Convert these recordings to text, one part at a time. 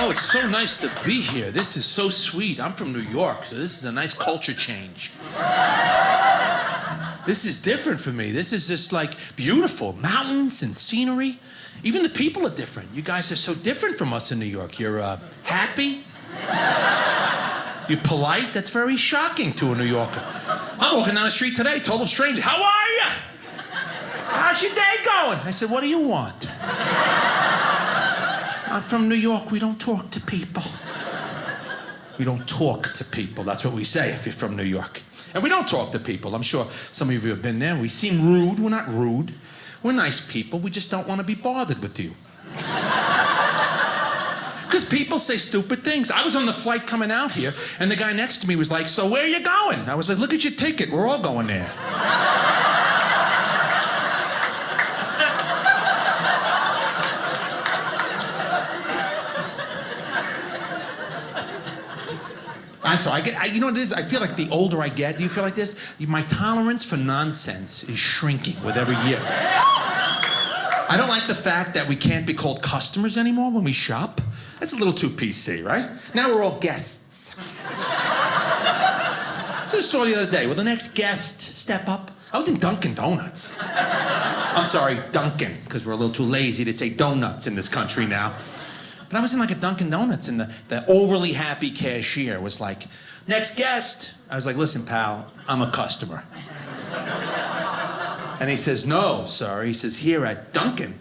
Oh, it's so nice to be here. This is so sweet. I'm from New York, so this is a nice culture change. This is different for me. This is just like beautiful. Mountains and scenery. Even the people are different. You guys are so different from us in New York. You're happy. You're polite. That's very shocking to a New Yorker. I'm walking down the street today, total stranger. How are you? How's your day going? I said, what do you want? I'm from New York. We don't talk to people. We don't talk to people. That's what we say if you're from New York. And we don't talk to people. I'm sure some of you have been there. We seem rude. We're not rude. We're nice people. We just don't want to be bothered with you. Because people say stupid things. I was on the flight coming out here, and the guy next to me was like, so where are you going? I was like, look at your ticket. We're all going there. I'm sorry, you know what it is? I feel like the older I get, do you feel like this? My tolerance for nonsense is shrinking with every year. I don't like the fact that we can't be called customers anymore when we shop. That's a little too PC, right? Now we're all guests. So I saw the other day, will the next guest step up? I was in Dunkin' Donuts. I'm sorry, Dunkin', because we're a little too lazy to say donuts in this country now. But I was in like a Dunkin' Donuts, and the overly happy cashier was like, next guest. I was like, listen, pal, I'm a customer. And he says, no, sir. He says, here at Dunkin',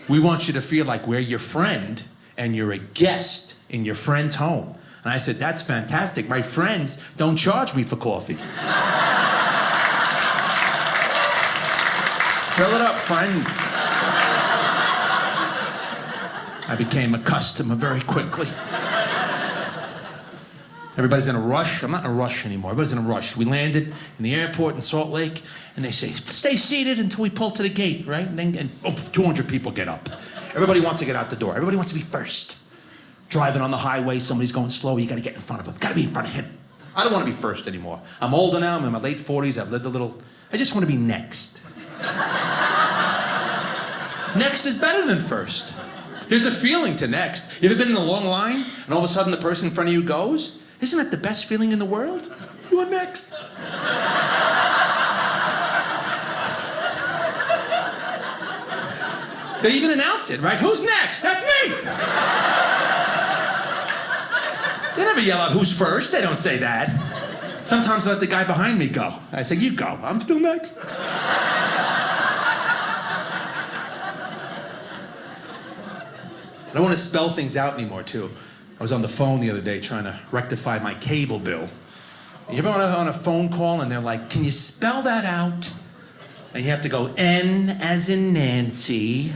we want you to feel like we're your friend and you're a guest in your friend's home. And I said, that's fantastic. My friends don't charge me for coffee. Fill it up, friend. I became a customer very quickly. Everybody's in a rush. I'm not in a rush anymore. Everybody's in a rush. We landed in the airport in Salt Lake, and they say, stay seated until we pull to the gate, right? And 200 people get up. Everybody wants to get out the door. Everybody wants to be first. Driving on the highway, somebody's going slow, you gotta get in front of him. Gotta be in front of him. I don't want to be first anymore. I'm older now, I'm in my late 40s, I've lived a little. I just want to be next. Next is better than first. There's a feeling to next. You ever been in a long line, and all of a sudden the person in front of you goes? Isn't that the best feeling in the world? You are next. They even announce it, right? Who's next? That's me! They never yell out, who's first? They don't say that. Sometimes I let the guy behind me go. I say, you go. I'm still next. I don't want to spell things out anymore, too. I was on the phone the other day trying to rectify my cable bill. You ever on a phone call and they're like, can you spell that out? And you have to go N as in Nancy.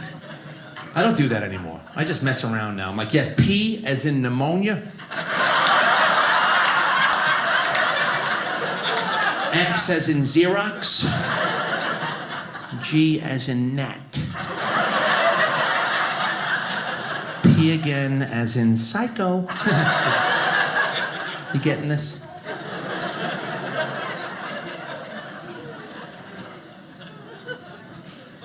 I don't do that anymore. I just mess around now. I'm like, yes, P as in pneumonia. X as in Xerox. G as in gnat. P again as in psycho. You getting this?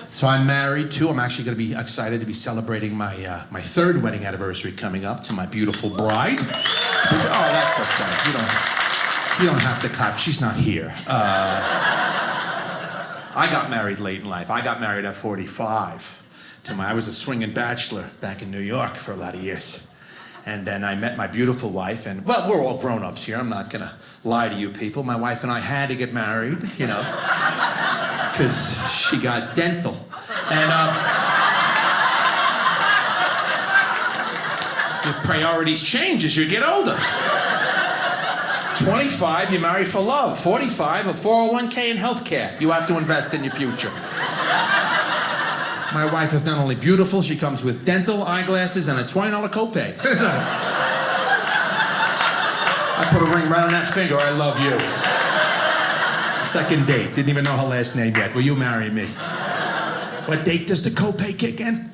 So I'm married too. I'm actually going to be excited to be celebrating my my third wedding anniversary coming up to my beautiful bride. Oh, that's okay. You don't have to clap. She's not here. I got married late in life. I got married at 45. I was a swinging bachelor back in New York for a lot of years. And then I met my beautiful wife, and, well, we're all grown-ups here. I'm not going to lie to you people. My wife and I had to get married, you know, because she got dental. And your priorities change as you get older. 25, you marry for love. 45, a 401k and healthcare. You have to invest in your future. My wife is not only beautiful, she comes with dental, eyeglasses, and a $20 copay. I put a ring right on that finger. I love you. Second date. Didn't even know her last name yet. Will you marry me? What date does the copay kick in?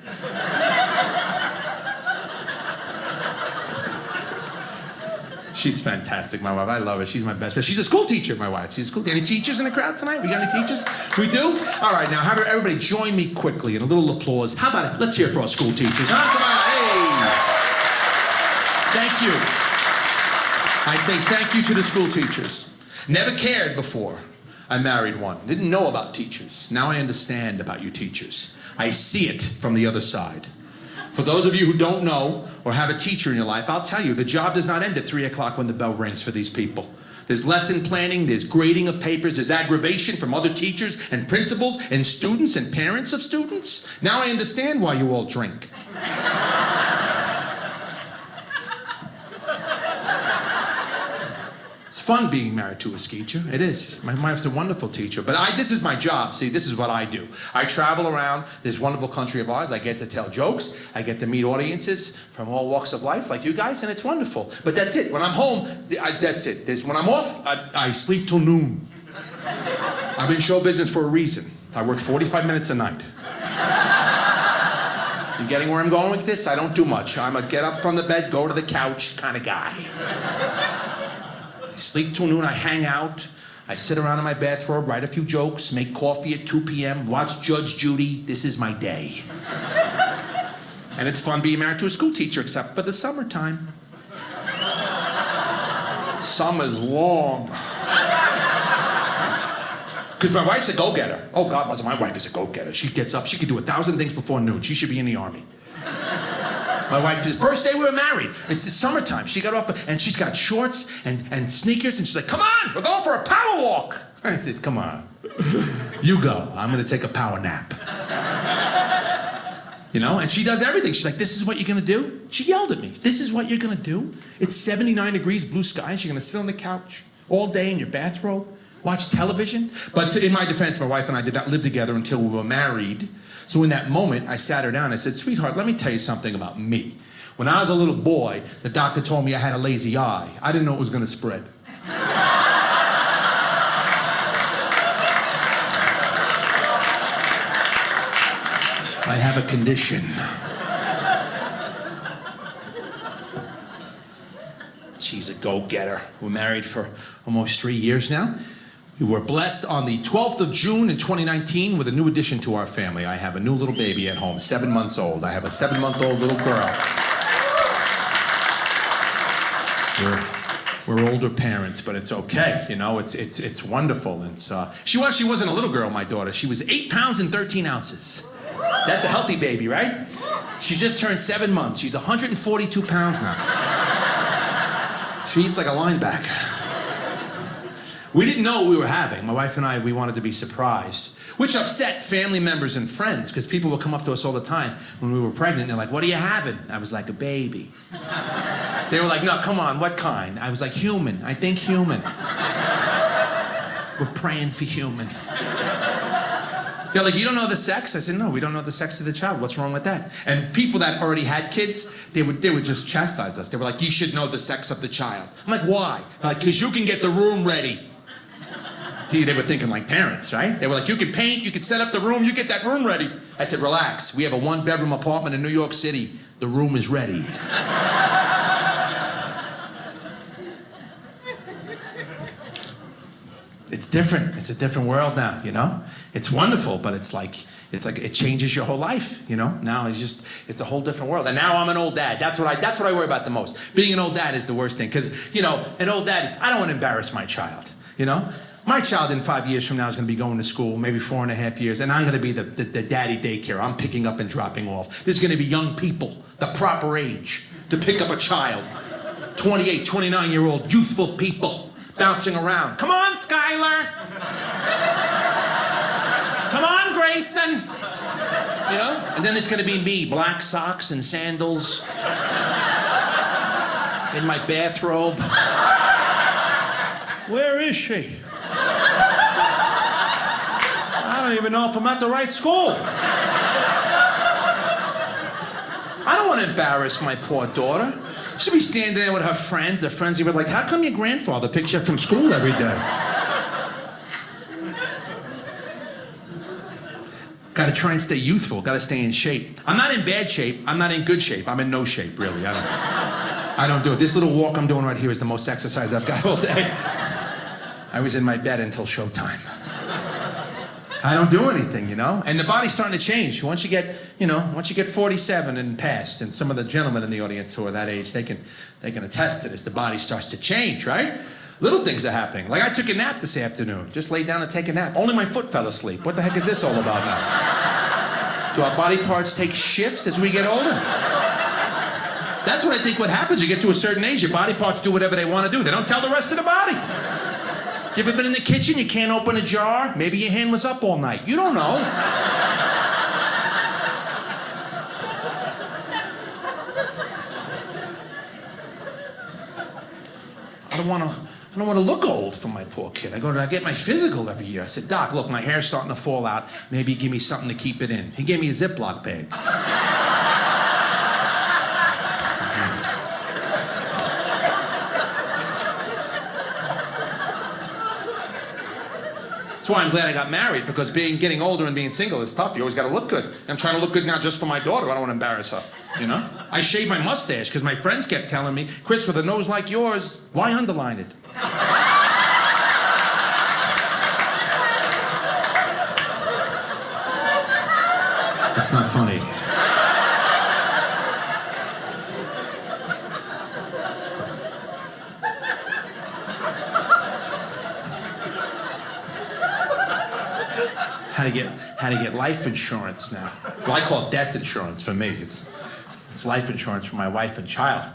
She's fantastic, my wife. I love her. She's my best friend. She's a school teacher, my wife. She's a school teacher. Any teachers in the crowd tonight? We got any teachers? We do? All right, now have everybody join me quickly in a little applause. How about it? Let's hear it for our school teachers. Huh? Come on, hey! Thank you. I say thank you to the school teachers. Never cared before I married one. Didn't know about teachers. Now I understand about you teachers. I see it from the other side. For those of you who don't know or have a teacher in your life, I'll tell you, the job does not end at 3 o'clock when the bell rings for these people. There's lesson planning, there's grading of papers, there's aggravation from other teachers and principals and students and parents of students. Now I understand why you all drink. It's fun being married to a teacher. It is. My wife's a wonderful teacher. But this is my job. See, this is what I do. I travel around this wonderful country of ours. I get to tell jokes. I get to meet audiences from all walks of life like you guys, and it's wonderful. But that's it. When I'm home, that's it. When I'm off, I sleep till noon. I'm in show business for a reason. I work 45 minutes a night. You getting where I'm going with this? I don't do much. I'm a get up from the bed, go to the couch kind of guy. I sleep till noon, I hang out, I sit around in my bathrobe, write a few jokes, make coffee at 2 p.m., watch Judge Judy. This is my day. And it's fun being married to a school teacher, except for the summertime. Summer's long. Because my wife's a go-getter. Oh, God, my wife is a go-getter. She gets up, she can do 1,000 things before noon. She should be in the Army. My wife, the first day we were married, it's the summertime. She got off, and she's got shorts and sneakers, and she's like, come on, we're going for a power walk. I said, come on, you go. I'm going to take a power nap. You know, and she does everything. She's like, this is what you're going to do? She yelled at me, this is what you're going to do? It's 79 degrees, blue skies. You're going to sit on the couch all day in your bathrobe, watch television? But in my defense, my wife and I did not live together until we were married. So in that moment, I sat her down and I said, sweetheart, let me tell you something about me. When I was a little boy, the doctor told me I had a lazy eye. I didn't know it was going to spread. I have a condition. She's a go-getter. We're married for almost 3 years now. We were blessed on the 12th of June in 2019 with a new addition to our family. I have a new little baby at home, 7 months old. I have a 7-month-old little girl. We're older parents, but it's okay. You know, it's wonderful. She wasn't a little girl, my daughter. She was 8 pounds and 13 ounces. That's a healthy baby, right? She just turned 7 months. She's 142 pounds now. She eats like a linebacker. We didn't know what we were having. My wife and I, we wanted to be surprised, which upset family members and friends because people would come up to us all the time when we were pregnant. They're like, what are you having? I was like, a baby. They were like, no, come on, what kind? I was like, human. I think human. We're praying for human. They're like, you don't know the sex? I said, no, we don't know the sex of the child. What's wrong with that? And people that already had kids, they would just chastise us. They were like, you should know the sex of the child. I'm like, why? They're like, because you can get the room ready. See, they were thinking like parents, right? They were like, you can paint, you can set up the room, you get that room ready. I said, relax. We have a 1-bedroom apartment in New York City. The room is ready. It's different. It's a different world now, you know? It's wonderful, but it's like it changes your whole life, you know? Now it's a whole different world. And now I'm an old dad. That's what I worry about the most. Being an old dad is the worst thing, because, you know, an old dad, I don't want to embarrass my child, you know? My child in 5 years from now is going to be going to school, maybe 4.5 years, and I'm going to be the daddy daycare. I'm picking up and dropping off. There's going to be young people, the proper age, to pick up a child. 28, 29-year-old youthful people bouncing around. Come on, Skylar. Come on, Grayson. You know? And then there's going to be me, black socks and sandals, in my bathrobe. Where is she? I don't even know if I'm at the right school. I don't want to embarrass my poor daughter. She'll be standing there with her friends. Her friends will be like, how come your grandfather picks you up from school every day? Gotta try and stay youthful. Gotta stay in shape. I'm not in bad shape. I'm not in good shape. I'm in no shape, really. I don't do it. This little walk I'm doing right here is the most exercise I've got all day. I was in my bed until showtime. I don't do anything, you know? And the body's starting to change. Once you get, once you get 47 and past, and some of the gentlemen in the audience who are that age, they can attest to this. The body starts to change, right? Little things are happening. Like I took a nap this afternoon. Just laid down to take a nap. Only my foot fell asleep. What the heck is this all about now? Do our body parts take shifts as we get older? That's what I think what happens. You get to a certain age, your body parts do whatever they want to do. They don't tell the rest of the body. You ever been in the kitchen, you can't open a jar? Maybe your hand was up all night. You don't know. I don't want to look old for my poor kid. I get my physical every year. I said, Doc, look, my hair's starting to fall out. Maybe give me something to keep it in. He gave me a Ziploc bag. That's why I'm glad I got married, because getting older and being single is tough. You always got to look good. I'm trying to look good now just for my daughter. I don't want to embarrass her, you know? I shaved my mustache because my friends kept telling me, Chris, with a nose like yours, why underline it? It's not funny. How to get life insurance now. Well, I call it death insurance for me. It's life insurance for my wife and child.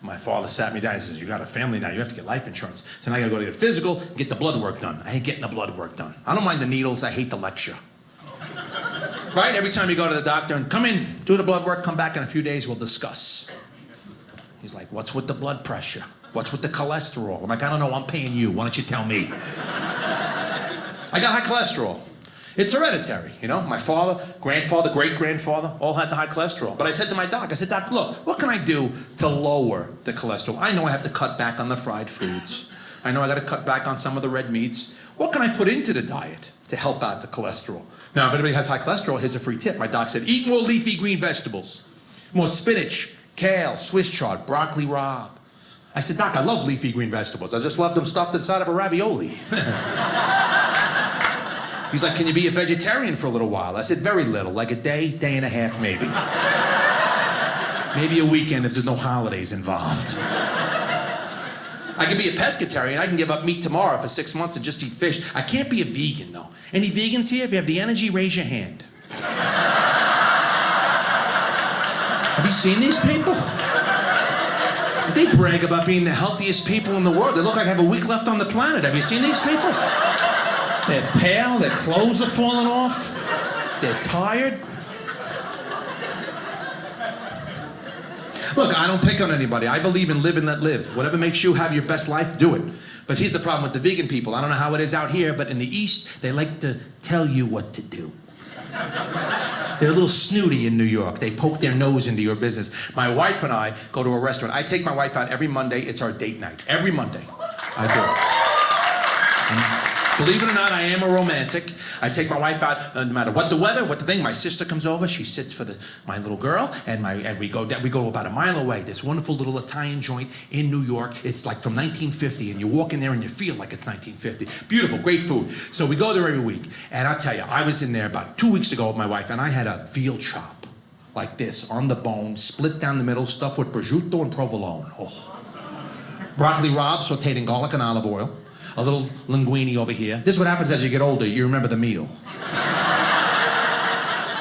My father sat me down and says, you got a family now, you have to get life insurance. So now I gotta go to get physical, get the blood work done. I hate getting the blood work done. I don't mind the needles, I hate the lecture. Right? Every time you go to the doctor and come in, do the blood work, come back in a few days, we'll discuss. He's like, what's with the blood pressure? What's with the cholesterol? I'm like, I don't know, I'm paying you, why don't you tell me? I got high cholesterol. It's hereditary, you know? My father, grandfather, great-grandfather, all had the high cholesterol. But I said to my doc, Doc, look, what can I do to lower the cholesterol? I know I have to cut back on the fried foods. I know I gotta cut back on some of the red meats. What can I put into the diet to help out the cholesterol? Now, if anybody has high cholesterol, here's a free tip. My doc said, eat more leafy green vegetables. More spinach, kale, Swiss chard, broccoli rabe. I said, Doc, I love leafy green vegetables. I just love them stuffed inside of a ravioli. He's like, can you be a vegetarian for a little while? I said, very little, like a day, day and a half maybe. Maybe a weekend if there's no holidays involved. I can be a pescatarian. I can give up meat tomorrow for 6 months and just eat fish. I can't be a vegan, though. Any vegans here? If you have the energy, raise your hand. Have you seen these people? They brag about being the healthiest people in the world. They look like they have a week left on the planet. Have you seen these people? They're pale, their clothes are falling off, they're tired. Look, I don't pick on anybody. I believe in live and let live. Whatever makes you have your best life, do it. But here's the problem with the vegan people. I don't know how it is out here, but in the East, they like to tell you what to do. They're a little snooty in New York. They poke their nose into your business. My wife and I go to a restaurant. I take my wife out every Monday. It's our date night. Every Monday. I do. And believe it or not, I am a romantic. I take my wife out, no matter what the weather, what the thing. My sister comes over, she sits for my little girl, and we go about a mile away. This wonderful little Italian joint in New York. It's like from 1950, and you walk in there and you feel like it's 1950. Beautiful, great food. So we go there every week, and I'll tell you, I was in there about 2 weeks ago with my wife, and I had a veal chop like this, on the bone, split down the middle, stuffed with prosciutto and provolone. Oh. Broccoli rabe sauteed in garlic and olive oil. A little linguine over here. This is what happens as you get older. You remember the meal.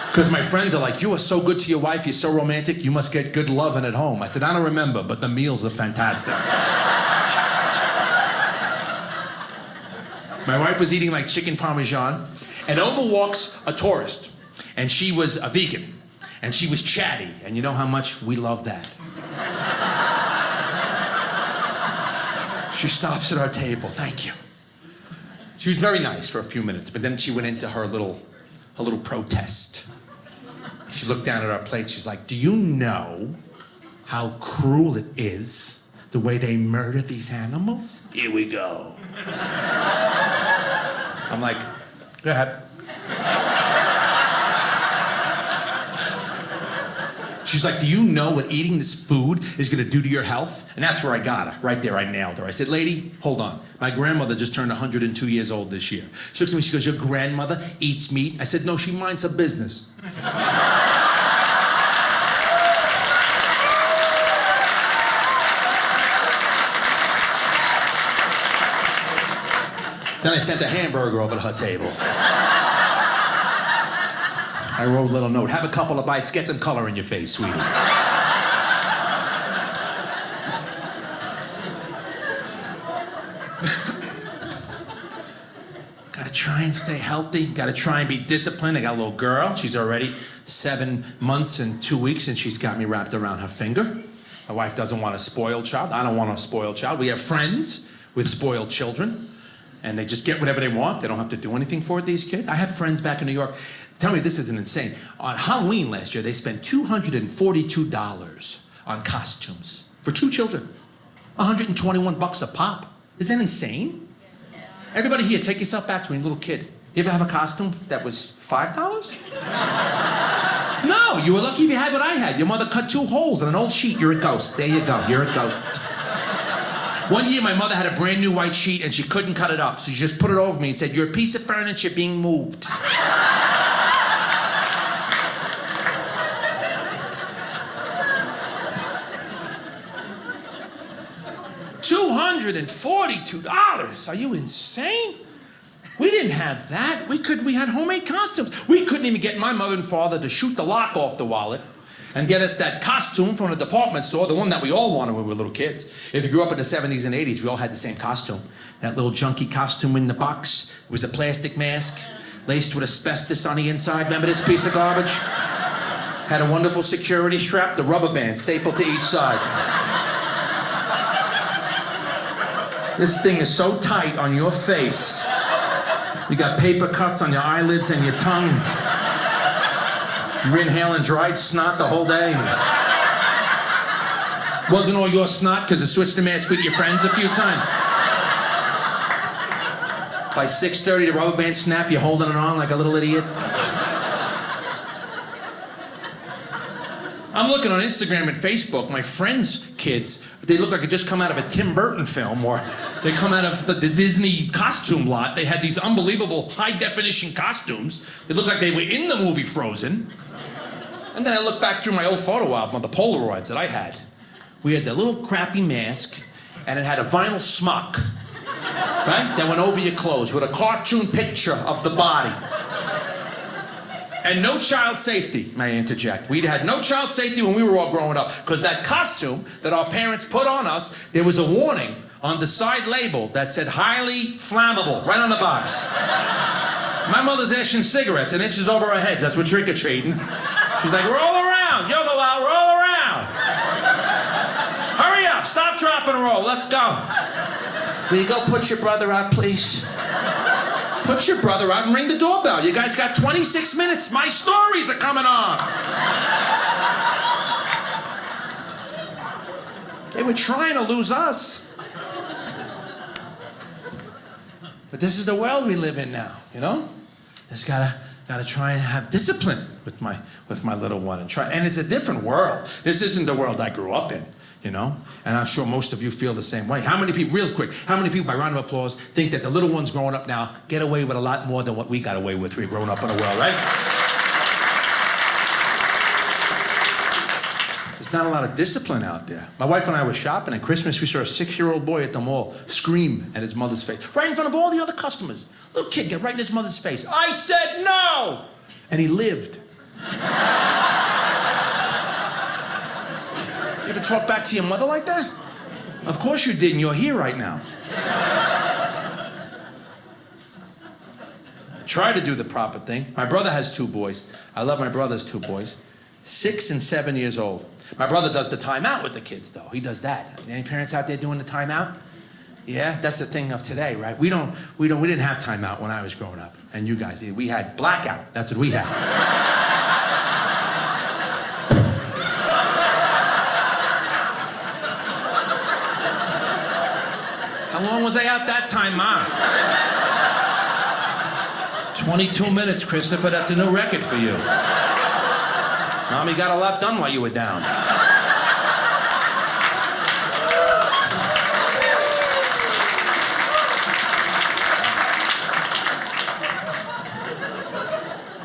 Because my friends are like, you are so good to your wife, you're so romantic, you must get good loving at home. I said, I don't remember, but the meals are fantastic. My wife was eating like chicken parmesan, and over walks a tourist, and she was a vegan, and she was chatty, and you know how much we love that. She stops at our table, thank you. She was very nice for a few minutes, but then she went into her little protest. She looked down at our plate, she's like, do you know how cruel it is, the way they murder these animals? Here we go. I'm like, go ahead. She's like, do you know what eating this food is gonna do to your health? And that's where I got her, right there, I nailed her. I said, lady, hold on. My grandmother just turned 102 years old this year. She looks at me, she goes, your grandmother eats meat? I said, no, she minds her business. Then I sent a hamburger over to her table. I wrote a little note. Have a couple of bites, get some color in your face, sweetie. Gotta try and stay healthy. Gotta try and be disciplined. I got a little girl. She's already 7 months and 2 weeks, and she's got me wrapped around her finger. My wife doesn't want a spoiled child. I don't want a spoiled child. We have friends with spoiled children, and they just get whatever they want. They don't have to do anything for it, these kids. I have friends back in New York. Tell me this isn't insane. On Halloween last year, they spent $242 on costumes for 2 children. $121 a pop. Isn't that insane? Everybody here, take yourself back to when you were a little kid. You ever have a costume that was $5? No, you were lucky if you had what I had. Your mother cut 2 holes in an old sheet. You're a ghost. There you go. You're a ghost. One year, my mother had a brand new white sheet and she couldn't cut it up. So she just put it over me and said, you're a piece of furniture being moved. $242? Are you insane? We didn't have that. We had homemade costumes. We couldn't even get my mother and father to shoot the lock off the wallet and get us that costume from the department store, the one that we all wanted when we were little kids. If you grew up in the 70s and 80s, we all had the same costume. That little junky costume in the box was a plastic mask laced with asbestos on the inside. Remember this piece of garbage? Had a wonderful security strap, the rubber band stapled to each side. This thing is so tight on your face. You got paper cuts on your eyelids and your tongue. You're inhaling dried snot the whole day. Wasn't all your snot because you switched the mask with your friends a few times. By 6:30, the rubber band snap, you're holding it on like a little idiot. I'm looking on Instagram and Facebook, my friends' kids, they look like they just come out of a Tim Burton film, or they come out of the Disney costume lot. They had these unbelievable high-definition costumes. They looked like they were in the movie Frozen. And then I look back through my old photo album of the Polaroids that I had. We had the little crappy mask, and it had a vinyl smock, right? That went over your clothes with a cartoon picture of the body. And no child safety, may I interject. We had no child safety when we were all growing up, because that costume that our parents put on us, there was a warning on the side label that said highly flammable, right on the box. My mother's ashing cigarettes and inches over our heads. That's what trick-or-treating. She's like, roll around, yoga wow, roll around. Hurry up, stop, drop, and roll, let's go. Will you go put your brother out, please? Put your brother out and ring the doorbell. You guys got 26 minutes. My stories are coming on. They were trying to lose us. But this is the world we live in now, you know? Just gotta try and have discipline with my little one and it's a different world. This isn't the world I grew up in. You know? And I'm sure most of you feel the same way. How many people, real quick, how many people, by round of applause, think that the little ones growing up now get away with a lot more than what we got away with when we were growing up in the world, right? There's not a lot of discipline out there. My wife and I were shopping at Christmas. We saw a 6-year-old boy at the mall scream at his mother's face, right in front of all the other customers. Little kid get right in his mother's face. I said no! And he lived. You ever talk back to your mother like that? Of course you didn't. You're here right now. I try to do the proper thing. My brother has 2 boys. I love my brother's 2 boys. 6 and 7 years old. My brother does the timeout with the kids, though. He does that. Any parents out there doing the timeout? Yeah, that's the thing of today, right? We didn't have timeout when I was growing up. And you guys did. We had blackout. That's what we had. How long was I out that time, Ma? 22 minutes, Christopher. That's a new record for you. Mommy got a lot done while you were down.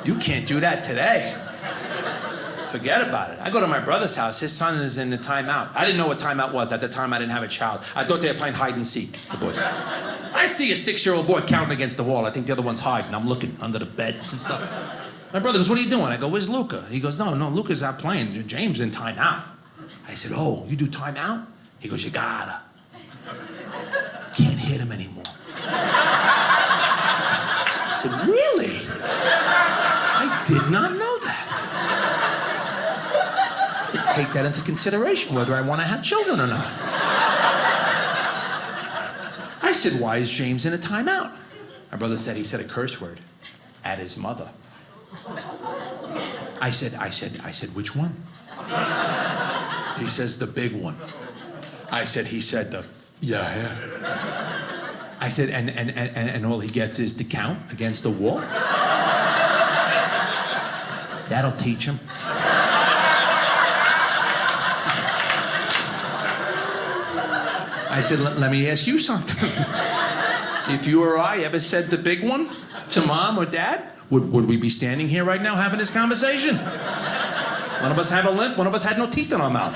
You can't do that today. Forget about it. I go to my brother's house. His son is in the timeout. I didn't know what timeout was. At the time, I didn't have a child. I thought they were playing hide and seek, the boys. I see a 6-year-old boy counting against the wall. I think the other one's hiding. I'm looking under the beds and stuff. My brother goes, what are you doing? I go, where's Luca? He goes, no, Luca's out playing. James in timeout. I said, oh, you do timeout? He goes, you gotta. Can't hit him anymore. I said, really? I did not know that. To take that into consideration, whether I want to have children or not. I said, why is James in a timeout? My brother said he said a curse word at his mother. I said, which one? He says, the big one. He said, yeah. I said, and all he gets is to count against the wall? That'll teach him. I said, let me ask you something. If you or I ever said the big one to mom or dad, would we be standing here right now having this conversation? One of us had a limp, one of us had no teeth in our mouth.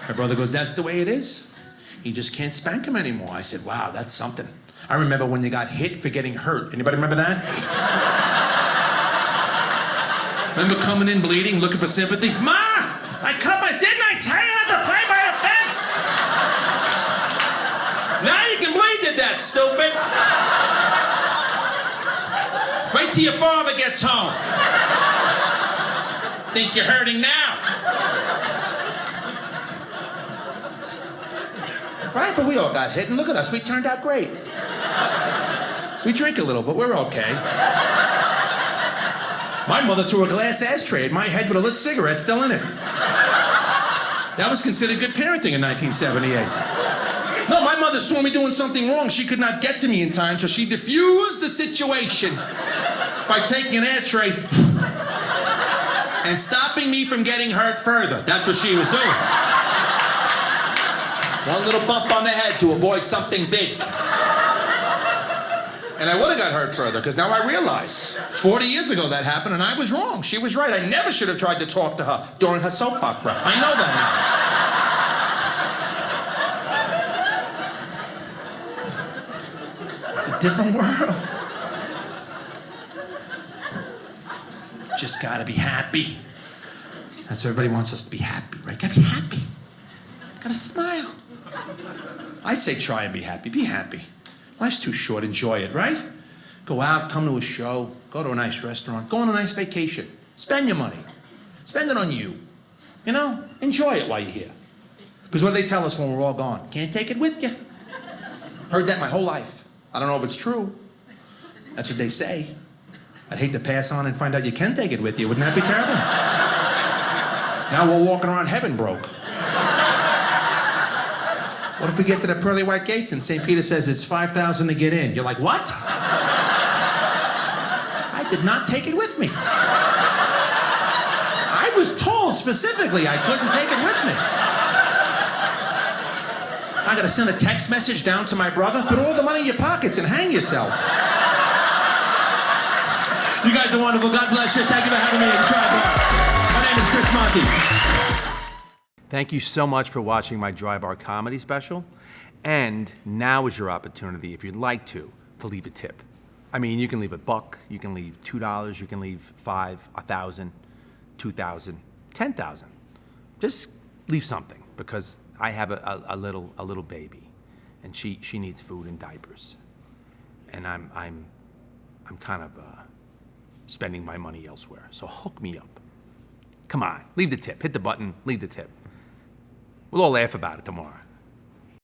My brother goes, that's the way it is. He just can't spank him anymore. I said, wow, that's something. I remember when you got hit for getting hurt. Anybody remember that? Remember coming in bleeding, looking for sympathy? Ma! Didn't I tell you not to play by the fence? Now you can bleed to death, stupid. Wait till your father gets home. Think you're hurting now. Right, but we all got hit, and look at us, we turned out great. We drink a little, but we're okay. My mother threw a glass ashtray at my head with a lit cigarette still in it. That was considered good parenting in 1978. No, my mother saw me doing something wrong. She could not get to me in time, so she diffused the situation by taking an ashtray and stopping me from getting hurt further. That's what she was doing. One little bump on the head to avoid something big. And I would have got hurt further, because now I realize 40 years ago that happened, and I was wrong. She was right. I never should have tried to talk to her during her soap opera. I know that now. It's a different world. Just gotta be happy. That's what everybody wants us to be happy, right? Gotta be happy. Gotta smile. I say try and be happy. Be happy. Life's too short. Enjoy it, right? Go out, come to a show, go to a nice restaurant, go on a nice vacation. Spend your money. Spend it on you. You know, enjoy it while you're here. Because what do they tell us when we're all gone? Can't take it with you. Heard that my whole life. I don't know if it's true. That's what they say. I'd hate to pass on and find out you can take it with you. Wouldn't that be terrible? Now we're walking around heaven broke. What if we get to the pearly white gates and St. Peter says it's 5,000 to get in? You're like, what? I did not take it with me. I was told specifically I couldn't take it with me. I gotta send a text message down to my brother, put all the money in your pockets and hang yourself. You guys are wonderful. God bless you. Thank you for having me at the Dry Bar. My name is Chris Monty. Thank you so much for watching my Dry Bar comedy special. And now is your opportunity, if you'd like to leave a tip. I mean, you can leave $1, you can leave $2, you can leave $5, $1,000, $2,000, $10,000. Just leave something, because I have a little baby, and she needs food and diapers, and I'm kind of spending my money elsewhere. So hook me up. Come on, leave the tip. Hit the button, leave the tip. We'll all laugh about it tomorrow.